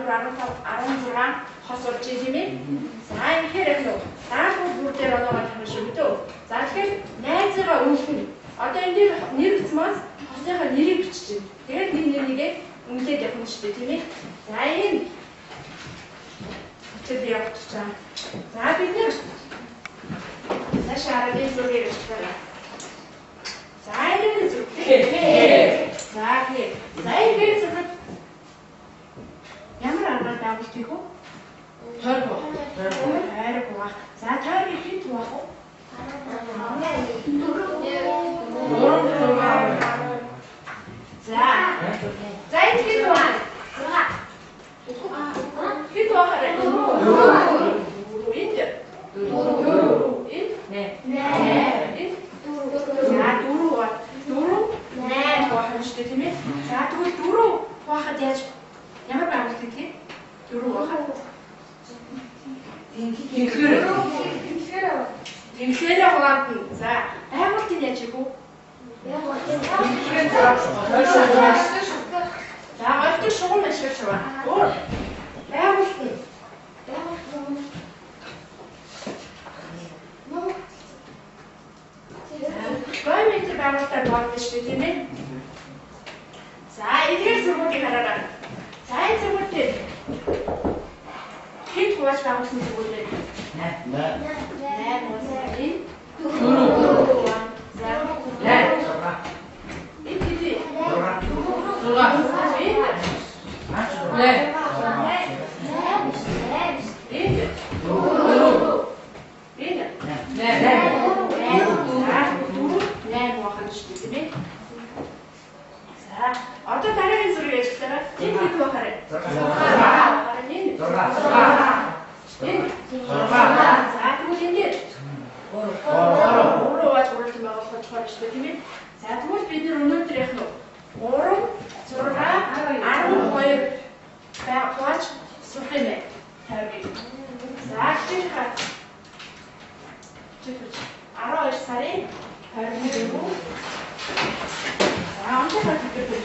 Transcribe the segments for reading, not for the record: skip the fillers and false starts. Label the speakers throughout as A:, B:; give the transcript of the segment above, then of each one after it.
A: 16 хос болж тийм ээ. За тэгэхээр яг нөө даалгавар бүр дээр оноогоо тавих шүү дээ. За тэгэхээр найзыгаа өнгөн. Одоо энэ дээр нэр бичмээс хосныхаа нэрийг бичиж. Тэгээд нэгээ өнгөлөд явах шүү дээ тийм ээ. За энэ өчигдөр явчихсан. За бид нэр цаашаа зургийг авчихлаа. За энэ зүрх. За энэ зүрх. Ямар аргаар байгуулт хийх вэ? Тойрго. За тойрог хэд туах вэ? 4. За энэ хэд туах? 6. Хэд туах вэ? 4. Энд 4. Энд 8. За 4 8 туах шүү дээ тийм ээ. За тэгвэл 4 туахад яаж ямар байгуулт хийх вэ? 4 туахад Тэнхлээрээ хуваагдана. За, байгуултыг яаж хийх вэ? За, гольтой шугам ашиглаж байгаа. Байгуулт нь. Гойметр байгуултаар боодсон шүү дээ, тийм ээ? За, эдгээр зургуудыг хараарай. За, энэ зургууд дээр хэд хувааж байгуулсан зүгүүд вэ? 8. Одоо дараагийн зургийг ажиллаарай. Энэ хэд бахараа? 6. За тэгвэл энэ дээр 3 байж бүрэлдэхүүн байгуулах гэж байна тийм ээ. За тэгвэл бид өнөөдөр яг нь 3 6 12 байгуулж сурах юм байна. Тавиг. За тэгэхээр 12 сарын 24. За онцгой хэлбэр.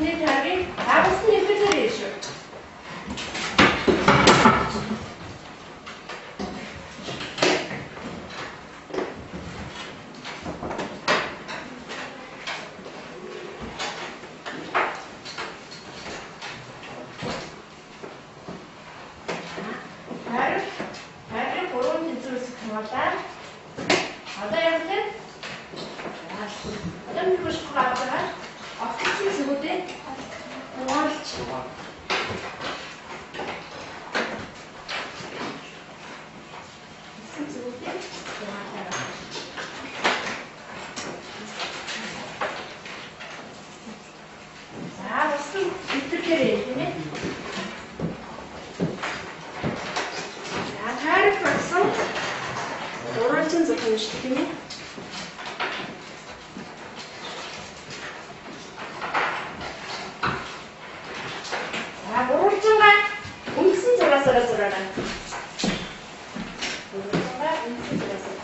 A: ихний тайрыг агуулсан нэмэлтээр ээшүү. Тайрыг 3 тэнцвэрс хамгаалаа. Одоо яг л одоо микрош гараад автоматик зүгүүдээ угаалж зүгүүдээ угаалаа. За басан итгэрээ тийм ээ. За тайрыг багсан 300 зөвхөн шүү тийм ээ. Үндсэн зураасаараа зураарай. Үндсэн зураасаар.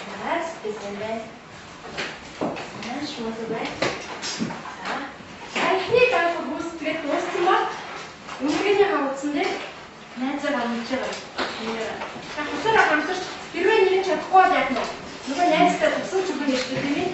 A: Зараз бисэмбэ. Маш модгүй. Эхний даалгавар гүйцэтгээд дууссан бол үнэний хавцсан дээр найзаар амжиж байгаа. За хасаараа хамтарч хэрвээ нэг чадахгүй бол яг нөгөө найзтай тусалж өгөх юм шүү дээ тийм ээ.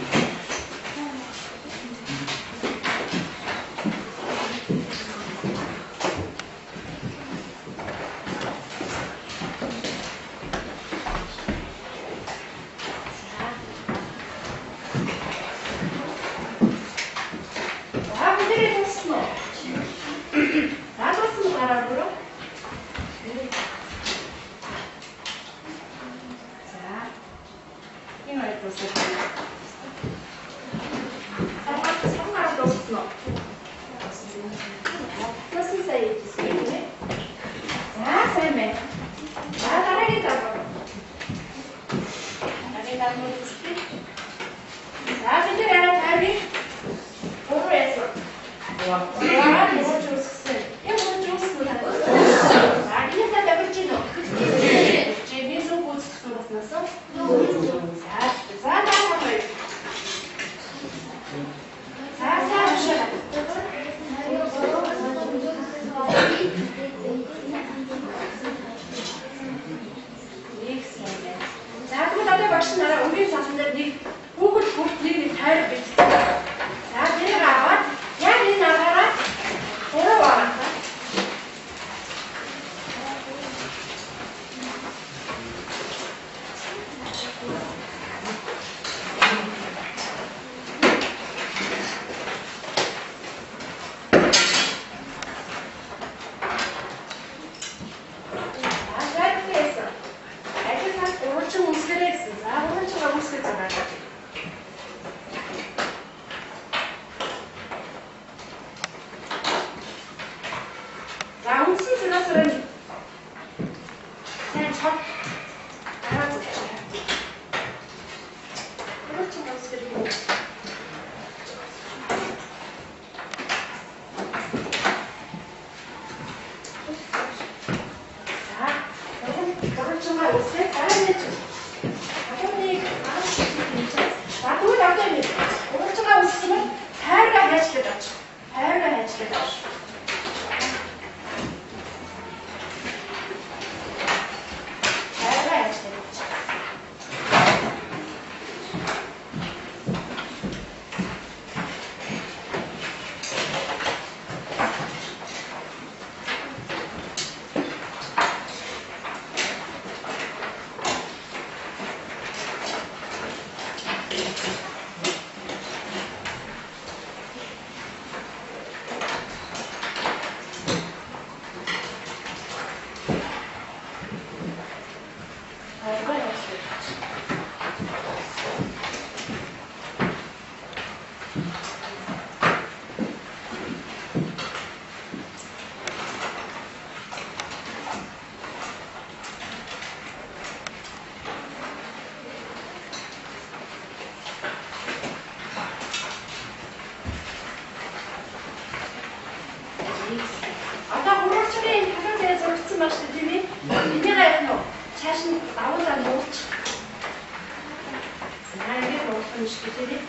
A: ачмшгүй тийм.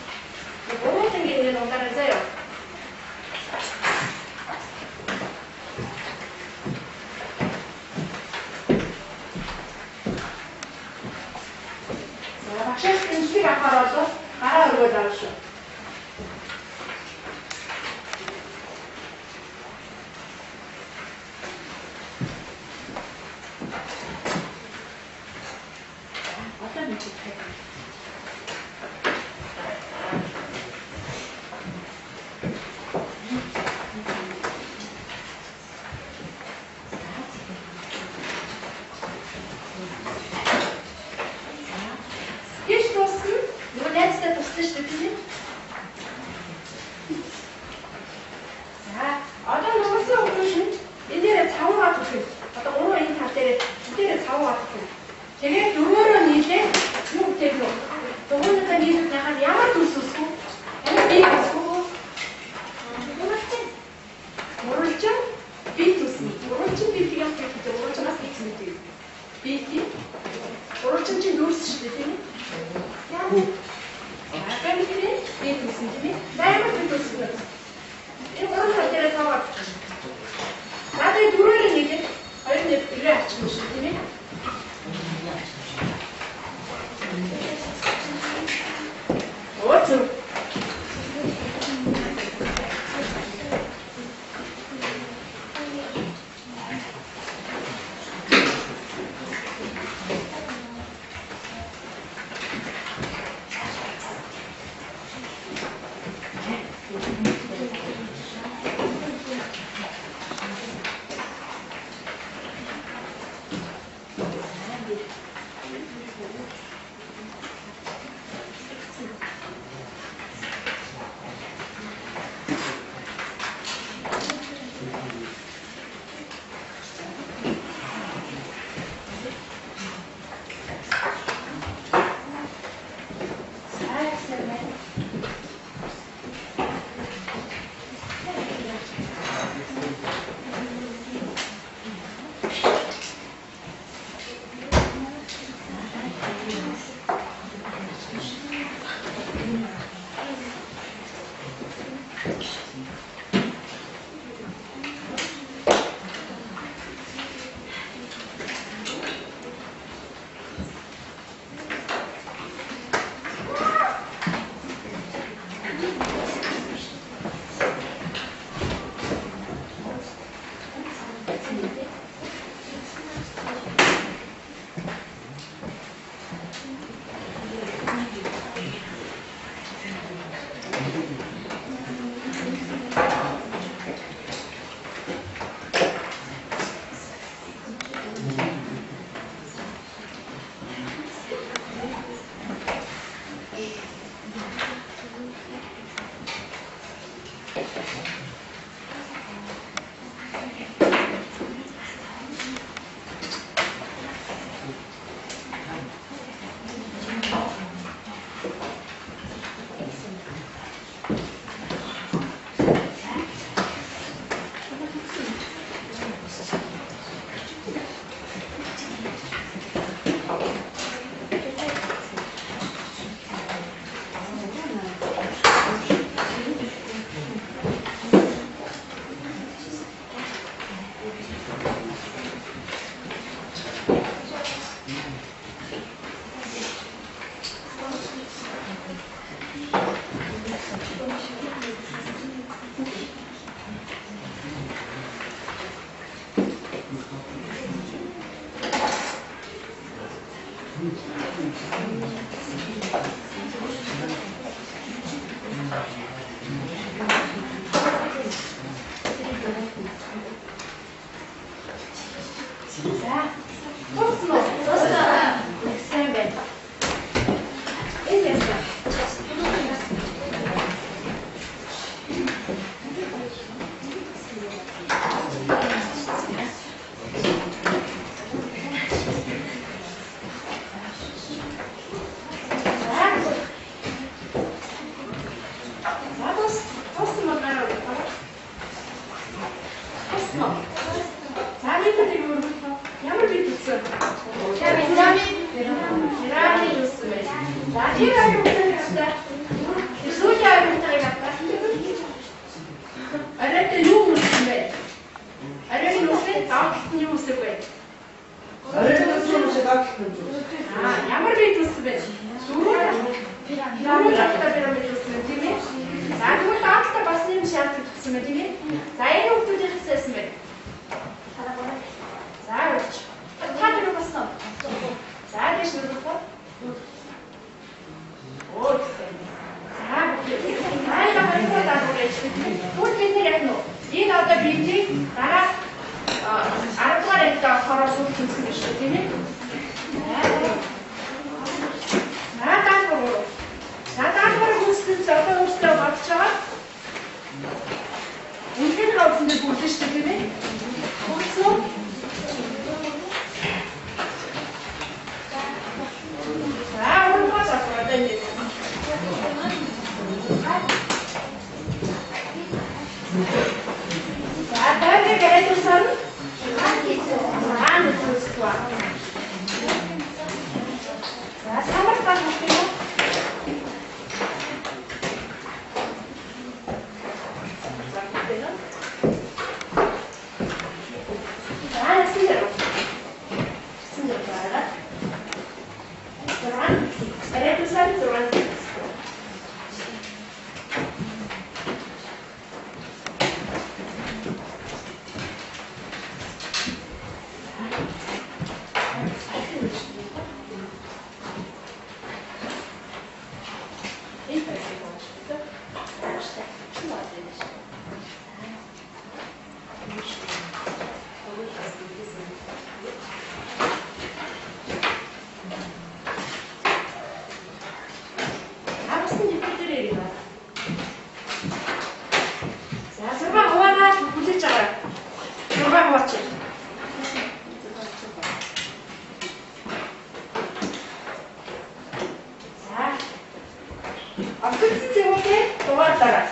A: Гурван ингээд ундаараа заяа. Багшаас тэнцлийг авахаар бол гараа өргөд авах шүү. Одоо нэг их. Тэгээд дөрөөрөө нийлээ юу гэдэг вэ? Дөрөөрөө нийлээд яхад ямар төс үсэх вэ? Энэ бий үсэх үү? Мөрөлчин бий төснө. Мөрөлчин бий юм гэдэг мөрөлчнаас гэсэн үг. Бий тийм. Мөрөлчин чинь дөрс шүү дээ тийм ээ. Яа. Академик бий төснө тийм ээ. Ямар бий төснө. Энэ гурван дээр таваад. Надад дөрөөрөө нийлээд хоёр нэг ирээ ачих юм шүү тийм ээ. Awesome. Piramidi. Автогдсан цэгүүтэй дугаар дараа.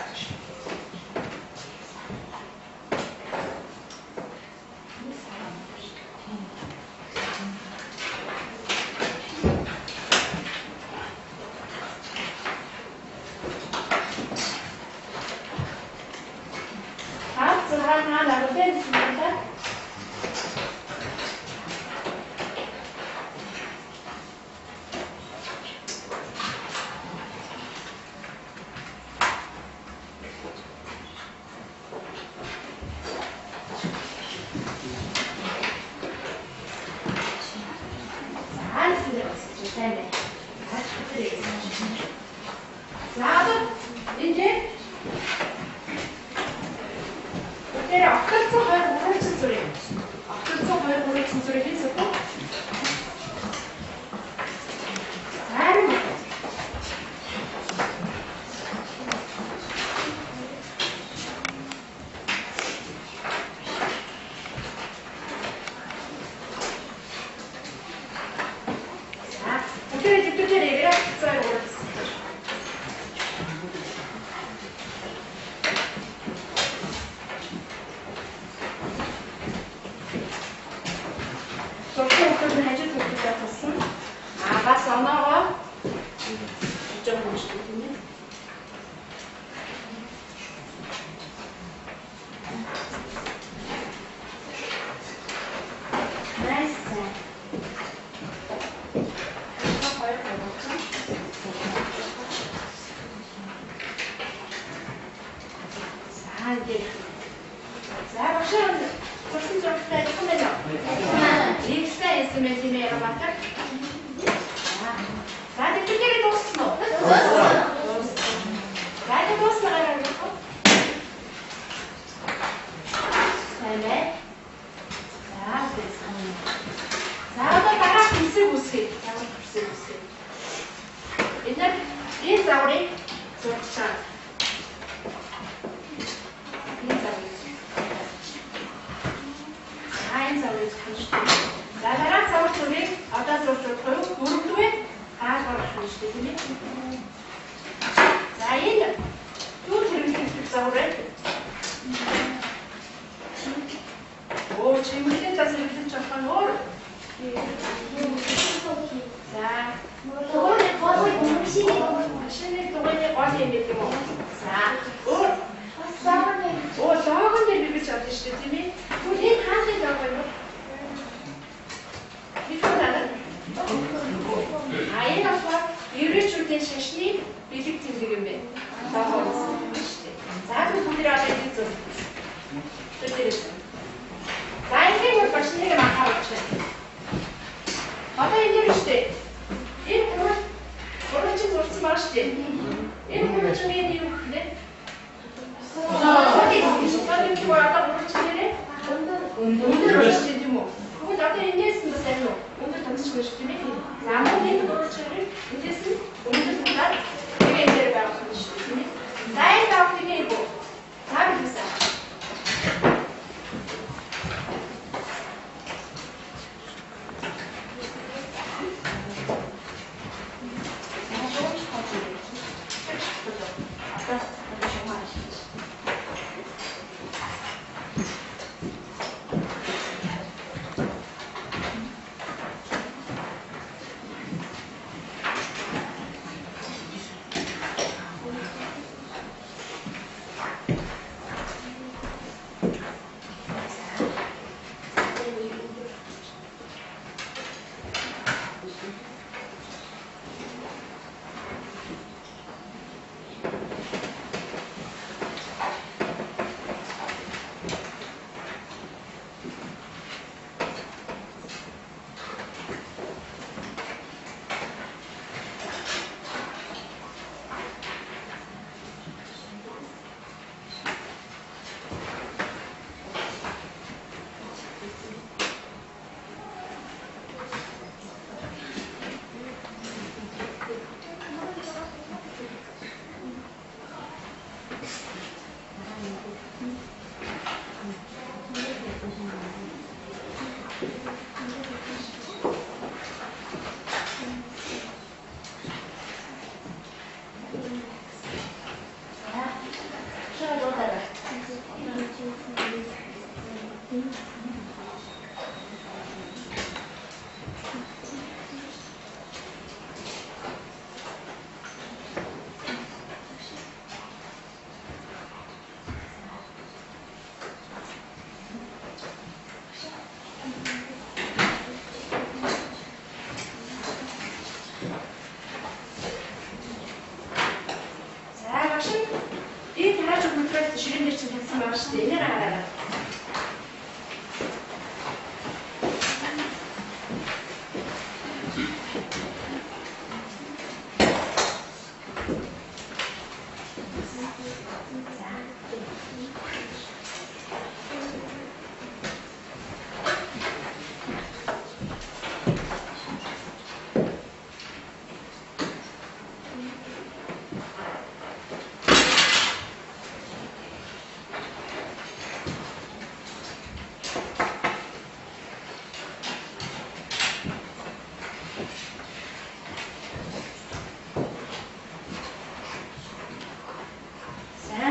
A: ширээнээр чинь хэлсэн байгаа шүү дээ. Энийг хараарай.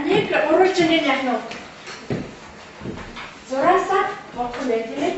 A: Нэг уралж нэг яг нөө 6 сар бохон байх тийм ээ.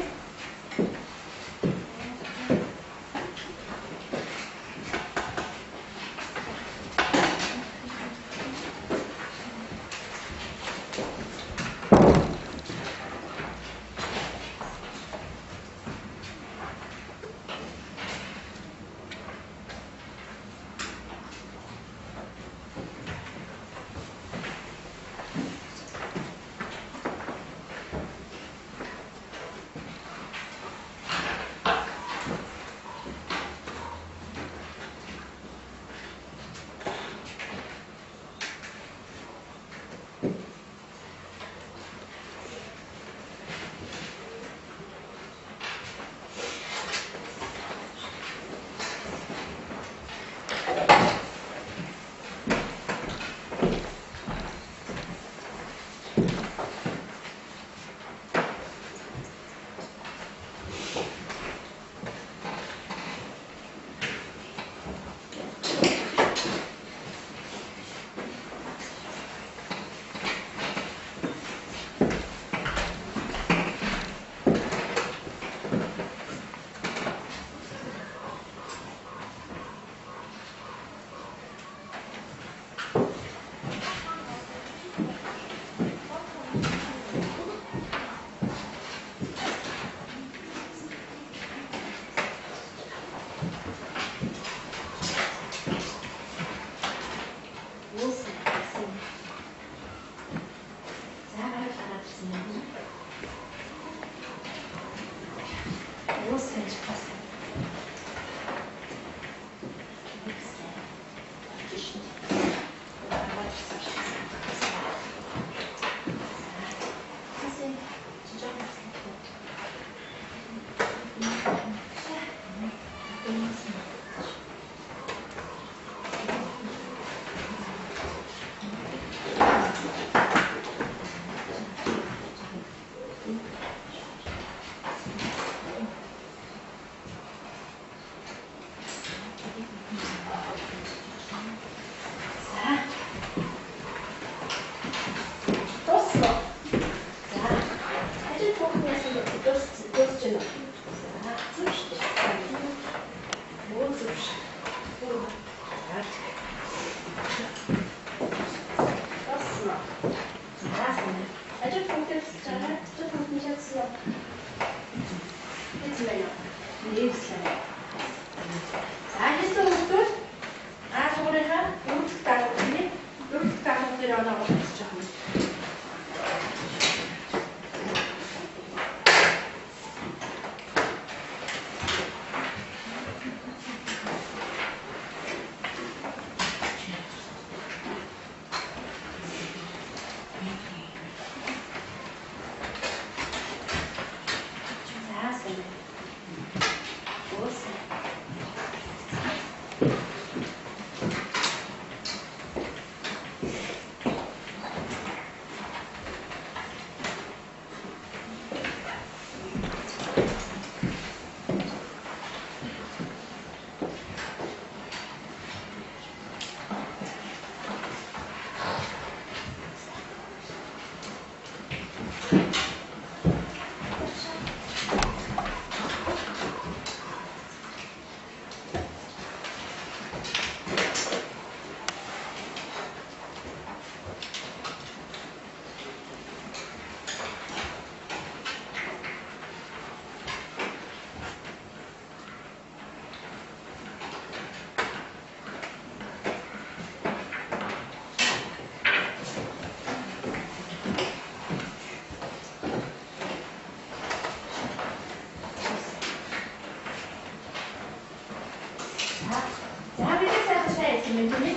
A: юм тийм.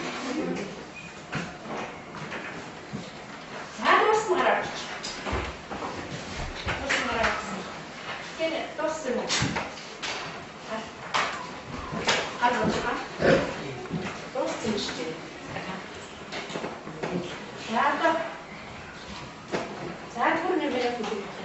A: За дуусна гараа. Дуусна гараа. Кэнэ дуусна юм. Дуусна шүү дээ. За түрнэ бэлэг хийх.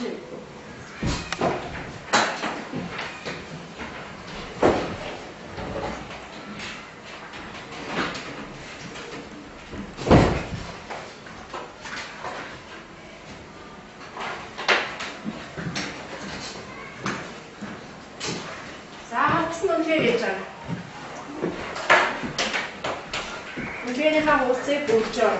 A: чинь. За хатсан үнхээр яаж байна? Үнхэрийнхаа усыг бүржөө.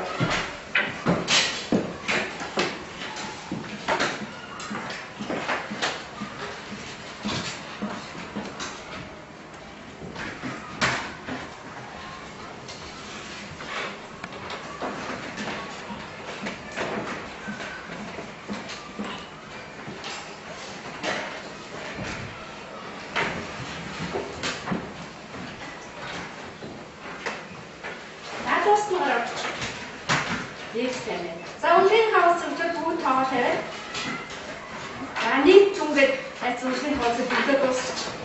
A: За үнхийн хавас зөвхөн бүгд тоогоо тавиад. За нэг чүнгээд хайцсан үнхийн хавасыг бүгдээ дуусчих.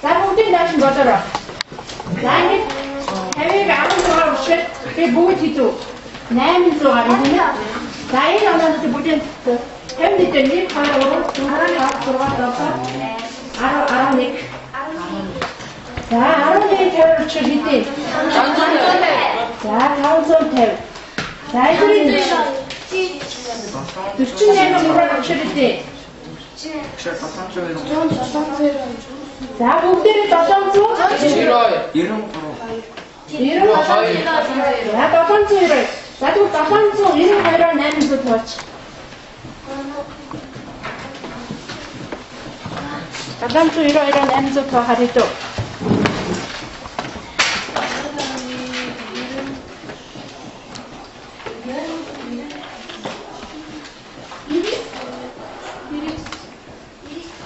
A: За бүгдийг нааш бодороо. За ингэж 50-ыг 16 өшгөл Би бүгд хийдүү. 800 гаруй тийм ээ. За энэ онооноос бүгд 50 дээр 1 2 3 4 5 6 7 11. За 11 тавьж хийдээ. За 550. За энэ 48 мураа авчирдээ. За бүгдээ 700 92. За 792. За тэгвэл 792-оор 800 тооч. 792-оор 800 тоо харъя дөө.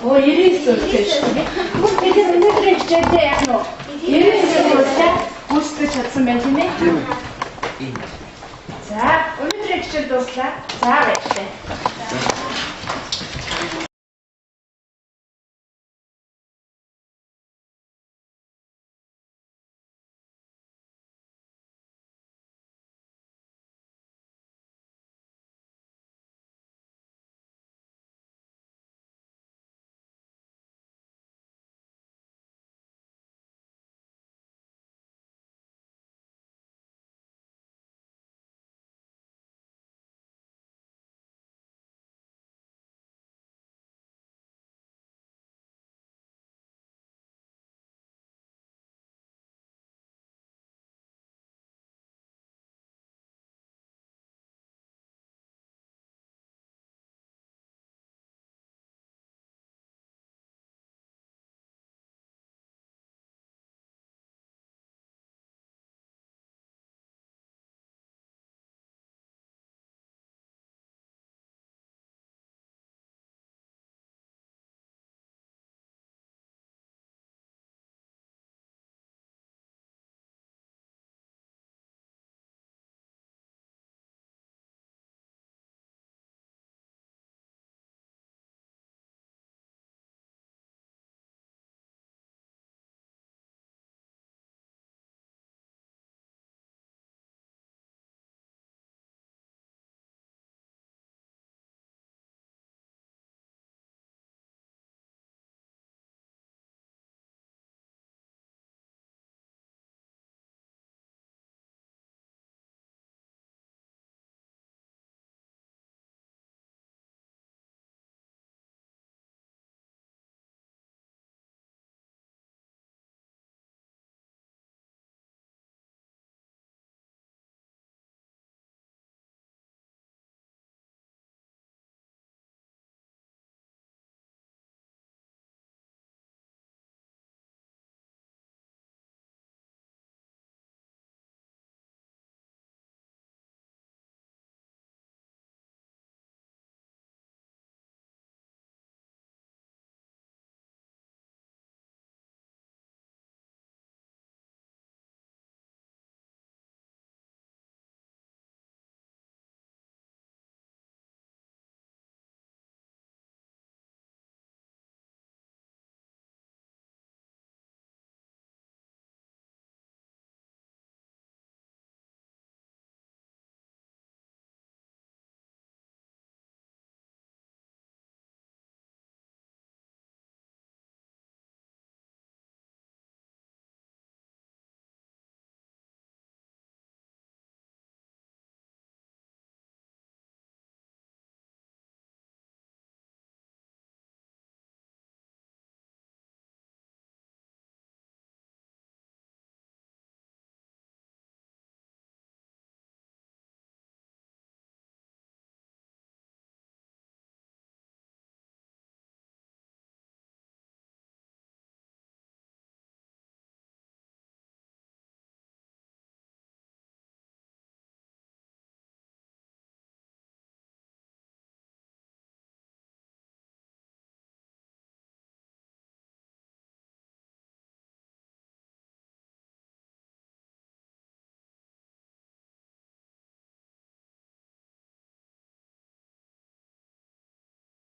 A: О, 99 гэж тийм. Тэгэхээр өнөөдрийн хичээлдээ яг нөө 99-өөсөө гүйцэтгэж чадсан байх тийм ээ. За, өнөөдрийн хичээл дуслаа. За баярлалаа.